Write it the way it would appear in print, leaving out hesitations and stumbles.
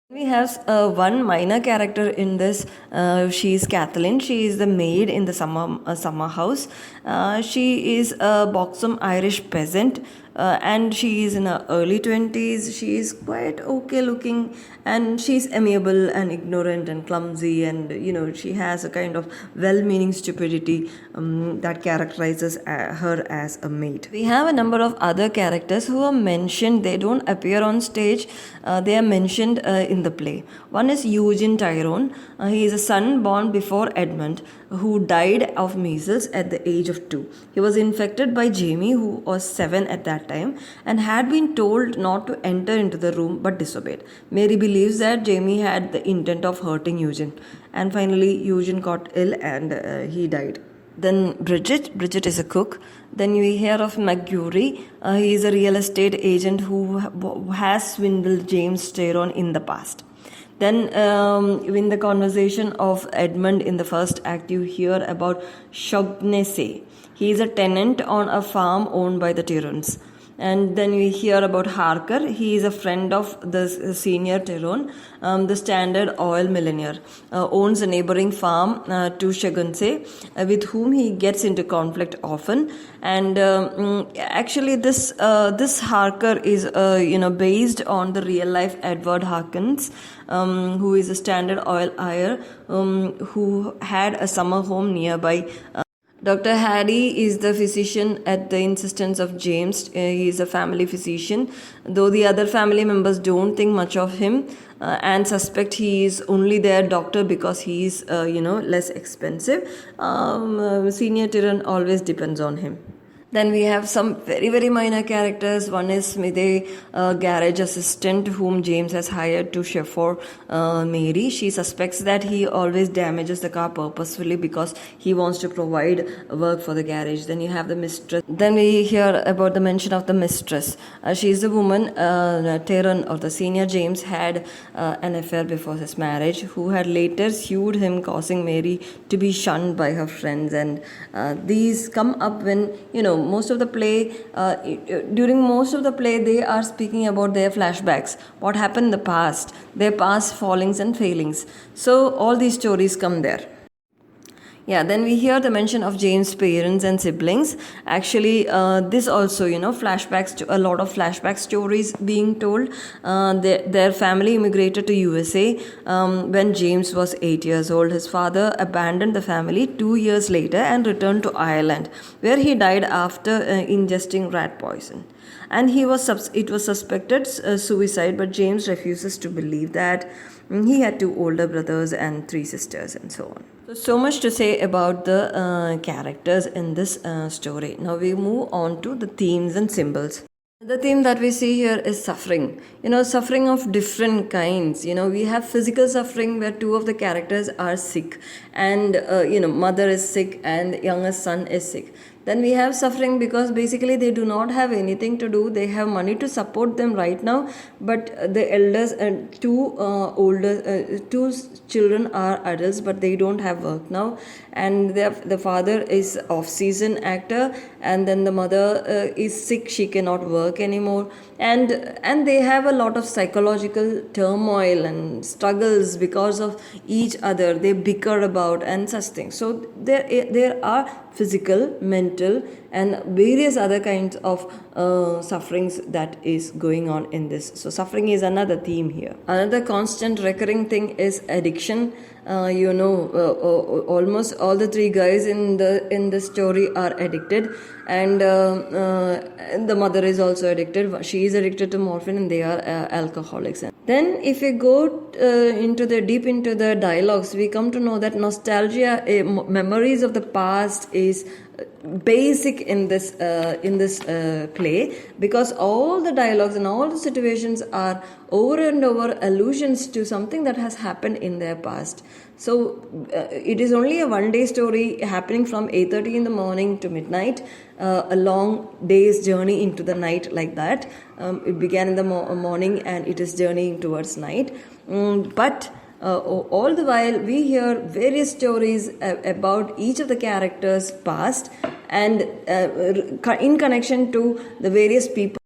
We have one minor character in this. She is Kathleen. She is the maid in the summer house. She is a buxom Irish peasant, and she is in her early 20s. She is quite okay looking, and she's amiable and ignorant and clumsy, and she has a kind of well-meaning stupidity that characterizes her as a maid. We have a number of other characters who are mentioned. They don't appear on stage. They are mentioned in the play. One is Eugene Tyrone. He is a son born before Edmund, who died of measles at the age of 2. He was infected by Jamie, who was 7 at that time, and had been told not to enter into the room but disobeyed. Mary believes that Jamie had the intent of hurting Eugene, and finally Eugene got ill and he died. Then Bridget is a cook. Then we hear of McGurry. He is a real estate agent who has swindled James Tyrone in the past. Then in the conversation of Edmund in the first act, you hear about Shaughnessy. He is a tenant on a farm owned by the Tyrones. And then we hear about Harker. He is a friend of the senior Tyrone, the Standard Oil millionaire, owns a neighboring farm to Shaughnessy, with whom he gets into conflict often. And actually, this Harker is based on the real life Edward Harkins, who is a Standard Oil heir, who had a summer home nearby. Dr. Hardy is the physician at the insistence of James. He is a family physician, though the other family members don't think much of him and suspect he is only their doctor because he is, less expensive. Senior Tyrone always depends on him. Then we have some very, very minor characters. One is Smithy, a garage assistant whom James has hired to chauffeur Mary. She suspects that he always damages the car purposefully because he wants to provide work for the garage. Then you have the mistress. Then we hear about the mention of the mistress. She is the woman, Tyrone, or the senior James, had an affair before his marriage, who had later sued him, causing Mary to be shunned by her friends. And these come up when, most of the play, during most of the play, they are speaking about their flashbacks, what happened in the past, their past fallings and failings. So all these stories come there. Yeah, then we hear the mention of James' parents and siblings. Actually, this also, flashbacks, to a lot of flashback stories being told. Their family immigrated to USA when James was 8 years old. His father abandoned the family 2 years later and returned to Ireland, where he died after ingesting rat poison. And it was suspected suicide, but James refuses to believe that. He had 2 older brothers and 3 sisters, and so on. So much to say about the characters in this story. Now we move on to the themes and symbols. The theme that we see here is suffering. Suffering of different kinds. We have physical suffering where 2 of the characters are sick, and mother is sick and youngest son is sick. Then we have suffering because basically they do not have anything to do. They have money to support them right now, but the elders and 2 children are adults, but they don't have work now. And the father is off-season actor, and then the mother is sick. She cannot work anymore, and they have a lot of psychological turmoil and struggles because of each other. They bicker about and such things. So there are physical, mental, and various other kinds of sufferings that is going on in this. So suffering is another theme here. Another constant recurring thing is addiction. Almost all the 3 guys in the story are addicted, and the mother is also addicted. She is addicted to morphine, and they are alcoholics. Then if we go deep into the dialogues, we come to know that nostalgia, memories of the past, is basic in this play, because all the dialogues and all the situations are over and over allusions to something that has happened in their past. So it is only a one-day story happening from 8:30 in the morning to midnight, a long day's journey into the night like that. It began in the morning and it is journeying towards night. But all the while we hear various stories about each of the characters' past, and in connection to the various people